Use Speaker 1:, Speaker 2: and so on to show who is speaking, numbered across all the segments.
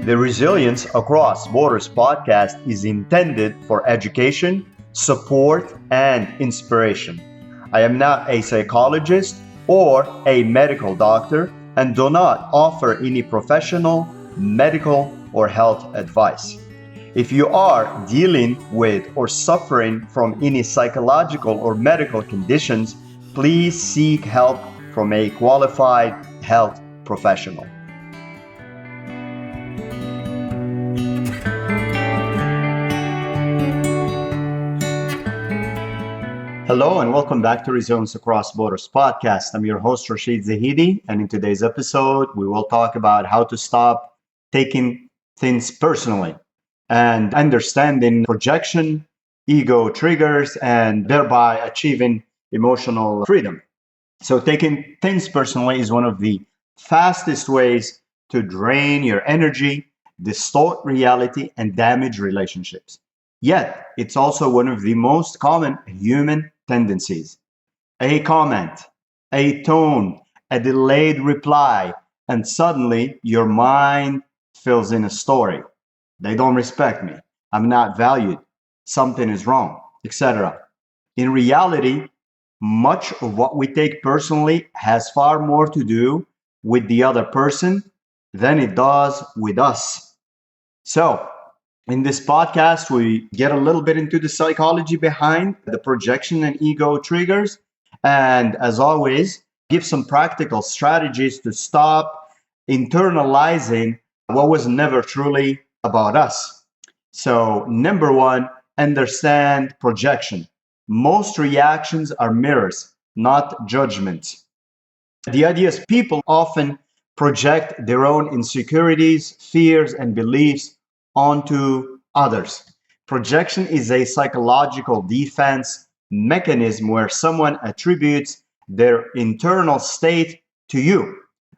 Speaker 1: The Resilience Across Borders podcast is intended for education, support, and inspiration. I am not a psychologist or a medical doctor and do not offer any professional, medical, or health advice. If you are dealing with or suffering from any psychological or medical conditions, please seek help from a qualified health professional. Hello and welcome back to Resilience Across Borders podcast. I'm your host, Rachid, and in today's episode, we will talk about how to stop taking things personally and understanding projection, ego triggers, and thereby achieving emotional freedom. So taking things personally is one of the fastest ways to drain your energy, distort reality, and damage relationships. Yet, it's also one of the most common human tendencies. A comment, a tone, a delayed reply, and suddenly your mind fills in a story. They don't respect me. I'm not valued. Something is wrong, etc. In reality, much of what we take personally has far more to do with the other person than it does with us. So, in this podcast, we get a little bit into the psychology behind the projection and ego triggers. And as always, give some practical strategies to stop internalizing what was never truly about us. So, number one, understand projection. Most reactions are mirrors, not judgments. The idea is people often project their own insecurities, fears, and beliefs onto others. Projection is a psychological defense mechanism where someone attributes their internal state to you.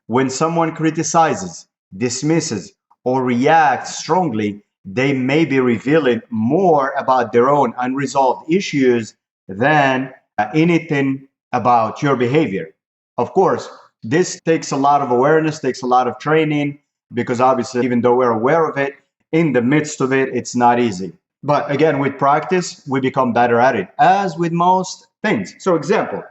Speaker 1: When someone criticizes, dismisses, or reacts strongly, they may be revealing more about their own unresolved issues than anything about your behavior. Of course, this takes a lot of awareness, takes a lot of training, because obviously, even though we're aware of it, in the midst of it, it's not easy. But again, with practice, we become better at it, as with most things. So example,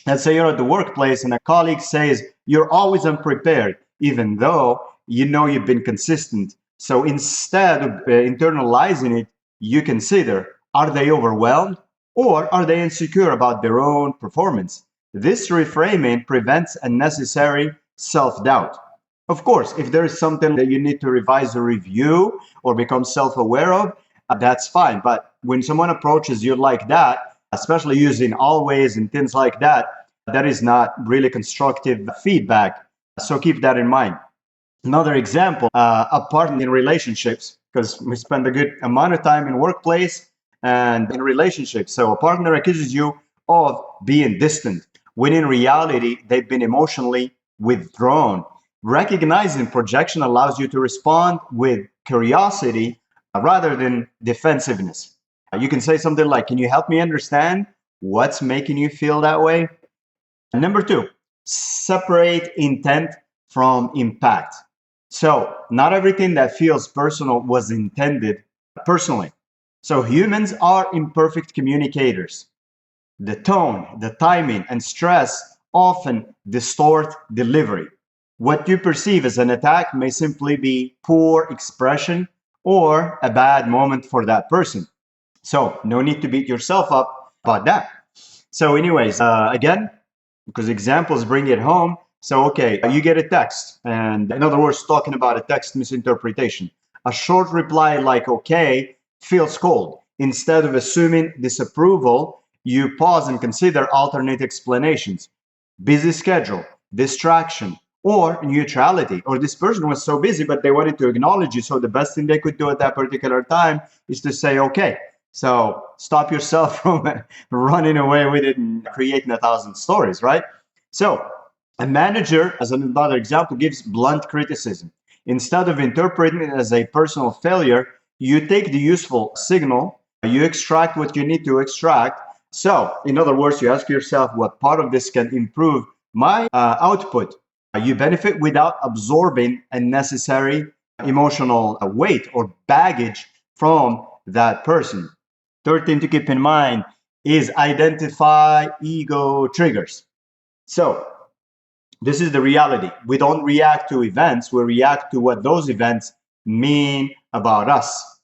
Speaker 1: let's say you're at the workplace and a colleague says, you're always unprepared, even though you know you've been consistent. So instead of internalizing it, you consider, are they overwhelmed or are they insecure about their own performance? This reframing prevents unnecessary self-doubt. Of course, if there is something that you need to revise or review or become self-aware of, that's fine. But when someone approaches you like that, especially using always and things like that, that is not really constructive feedback. So keep that in mind. Another example, a partner in relationships, because we spend a good amount of time in workplace and in relationships. So a partner accuses you of being distant, when in reality, they've been emotionally withdrawn. Recognizing projection allows you to respond with curiosity rather than defensiveness. You can say something like, can you help me understand what's making you feel that way? And number two, separate intent from impact. So not everything that feels personal was intended personally. So humans are imperfect communicators. The tone, the timing, and stress often distort delivery. What you perceive as an attack may simply be poor expression or a bad moment for that person. So no need to beat yourself up about that. So anyways, again, because examples bring it home. So, okay, you get a text. And in other words, talking about a text misinterpretation. A short reply like, okay, feels cold. Instead of assuming disapproval, you pause and consider alternate explanations. Busy schedule, distraction, or neutrality, or this person was so busy, but they wanted to acknowledge you. So the best thing they could do at that particular time is to say, okay, so stop yourself from running away with it and creating 1,000 stories, right? So a manager, as another example, gives blunt criticism. Instead of interpreting it as a personal failure, you take the useful signal, you extract what you need to extract. So in other words, you ask yourself what part of this can improve my output. You benefit without absorbing unnecessary emotional weight or baggage from that person. Third thing to keep in mind is identify ego triggers. So this is the reality. We don't react to events, we react to what those events mean about us.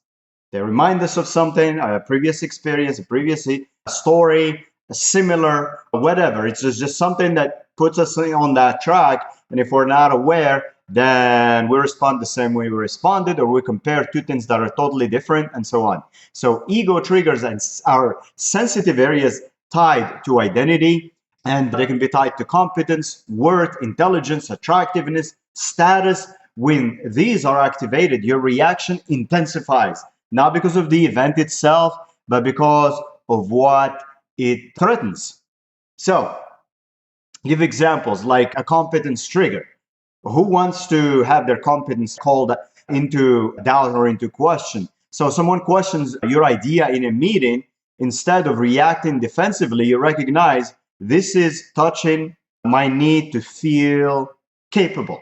Speaker 1: They remind us of something, a previous experience, a previous story, a similar, whatever. It's just something that puts us on that track. And if we're not aware, then we respond the same way we responded, or we compare two things that are totally different, and so on. So ego triggers are sensitive areas tied to identity, and they can be tied to competence, worth, intelligence, attractiveness, status. When these are activated, your reaction intensifies, not because of the event itself, but because of what it threatens. So, give examples like a competence trigger. Who wants to have their competence called into doubt or into question? So someone questions your idea in a meeting. Instead of reacting defensively, you recognize this is touching my need to feel capable,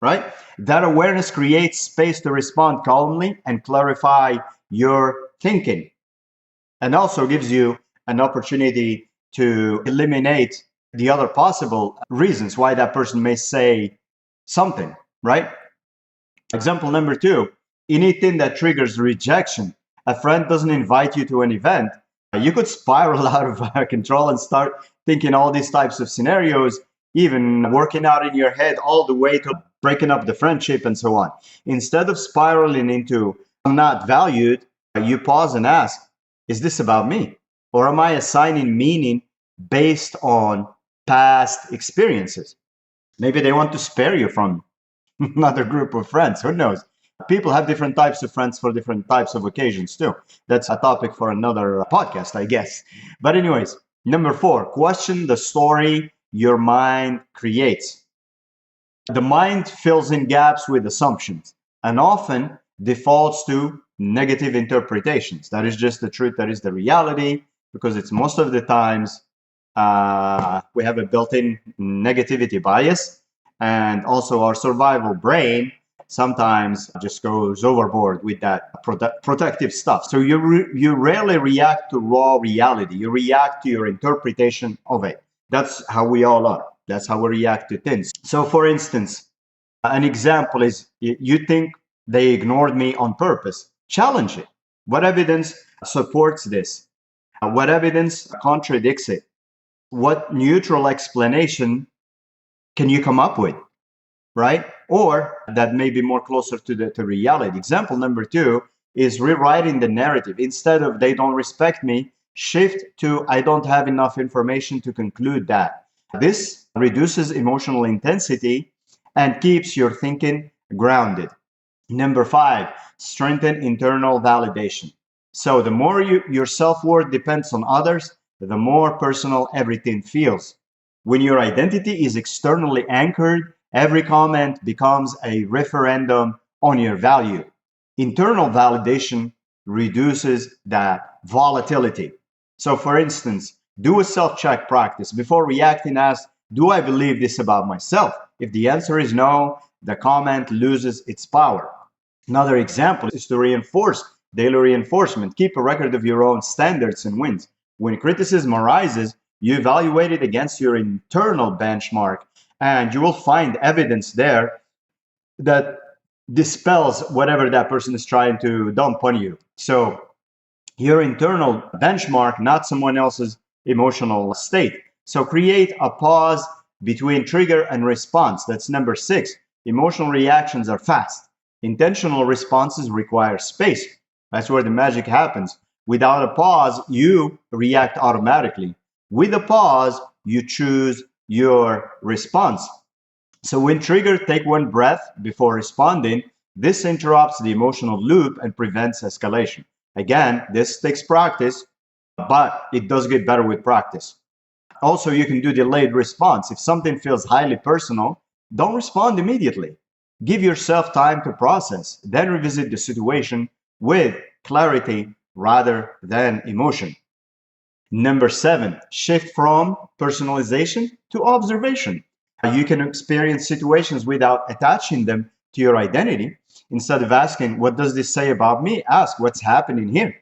Speaker 1: right? That awareness creates space to respond calmly and clarify your thinking, and also gives you an opportunity to eliminate the other possible reasons why that person may say something, right? Example number 2, anything that triggers rejection. A friend doesn't invite you to an event. You could spiral out of control and start thinking all these types of scenarios, even working out in your head all the way to breaking up the friendship and so on. Instead of spiraling into I'm not valued, you pause and ask, is this about me? Or am I assigning meaning based on past experiences? Maybe they want to spare you from another group of friends. Who knows? People have different types of friends for different types of occasions too. That's a topic for another podcast, I guess. But anyways, number 4, question the story your mind creates. The mind fills in gaps with assumptions and often defaults to negative interpretations. That is just the truth. That is the reality, because it's most of the times we have a built-in negativity bias, and also our survival brain sometimes just goes overboard with that protective stuff. So you rarely react to raw reality. You react to your interpretation of it. That's how we all are. That's how we react to things. So for instance, an example is you think they ignored me on purpose. Challenge it. What evidence supports this? What evidence contradicts it? What neutral explanation can you come up with, right? Or that may be more closer to reality. Example number 2 is rewriting the narrative. Instead of they don't respect me, shift to I don't have enough information to conclude that. This reduces emotional intensity and keeps your thinking grounded. Number 5, strengthen internal validation. So the more your self-worth depends on others, the more personal everything feels. When your identity is externally anchored, every comment becomes a referendum on your value. Internal validation reduces that volatility. So for instance, do a self-check practice. Before reacting, ask, do I believe this about myself? If the answer is no, the comment loses its power. Another example is to reinforce daily reinforcement. Keep a record of your own standards and wins. When criticism arises, you evaluate it against your internal benchmark, and you will find evidence there that dispels whatever that person is trying to dump on you. So your internal benchmark, not someone else's emotional state. So create a pause between trigger and response. That's number 6. Emotional reactions are fast. Intentional responses require space. That's where the magic happens. Without a pause, you react automatically. With a pause, you choose your response. So when triggered, take one breath before responding. This interrupts the emotional loop and prevents escalation. Again, this takes practice, but it does get better with practice. Also, you can do delayed response. If something feels highly personal, don't respond immediately. Give yourself time to process, then revisit the situation with clarity rather than emotion. Number 7, shift from personalization to observation. You can experience situations without attaching them to your identity. Instead of asking, what does this say about me? Ask, what's happening here?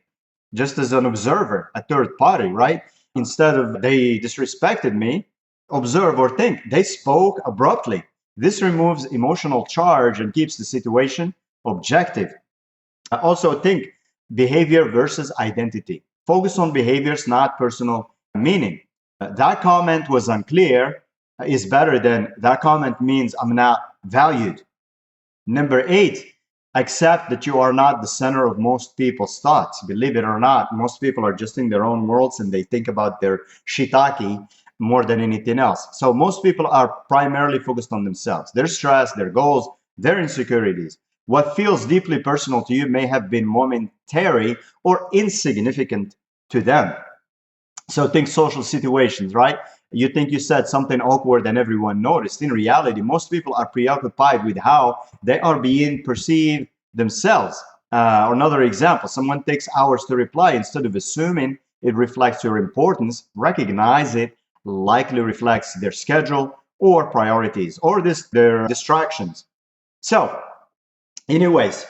Speaker 1: Just as an observer, a third party, right? Instead of they disrespected me, observe or think, they spoke abruptly. This removes emotional charge and keeps the situation objective. I also think behavior versus identity. Focus on behaviors, not personal meaning. That comment was unclear is better than that comment means I'm not valued. Number 8, accept that you are not the center of most people's thoughts. Believe it or not, most people are just in their own worlds and they think about their shiitake more than anything else. So most people are primarily focused on themselves, their stress, their goals, their insecurities. What feels deeply personal to you may have been momentary or insignificant to them. So think social situations, right? You think you said something awkward and everyone noticed. In reality, most people are preoccupied with how they are being perceived themselves. Another example, someone takes hours to reply. Instead of assuming it reflects your importance, recognize it likely reflects their schedule or priorities or their distractions. So, anyways,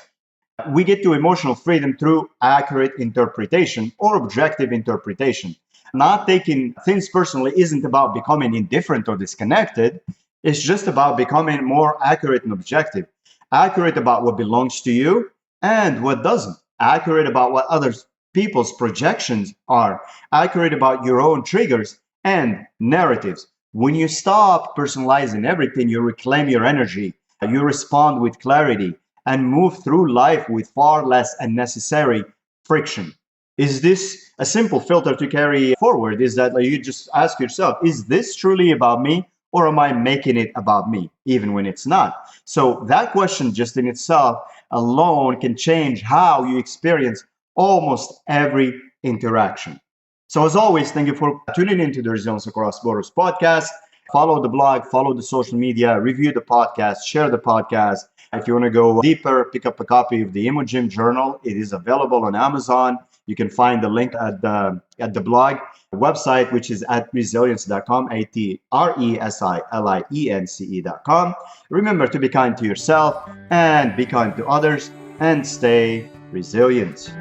Speaker 1: we get to emotional freedom through accurate interpretation or objective interpretation. Not taking things personally isn't about becoming indifferent or disconnected. It's just about becoming more accurate and objective. Accurate about what belongs to you and what doesn't. Accurate about what other people's projections are. Accurate about your own triggers and narratives. When you stop personalizing everything, you reclaim your energy. You respond with clarity and move through life with far less unnecessary friction. Is this a simple filter to carry forward? Is that you just ask yourself, is this truly about me or am I making it about me, even when it's not? So that question just in itself alone can change how you experience almost every interaction. So as always, thank you for tuning into the Resilience Across Borders podcast. Follow the blog, follow the social media, review the podcast, share the podcast. If you want to go deeper, pick up a copy of the Emojim Journal. It is available on Amazon. You can find the link at the blog website, which is at resilience.com, ATRESILIENCE.com. Remember to be kind to yourself and be kind to others and stay resilient.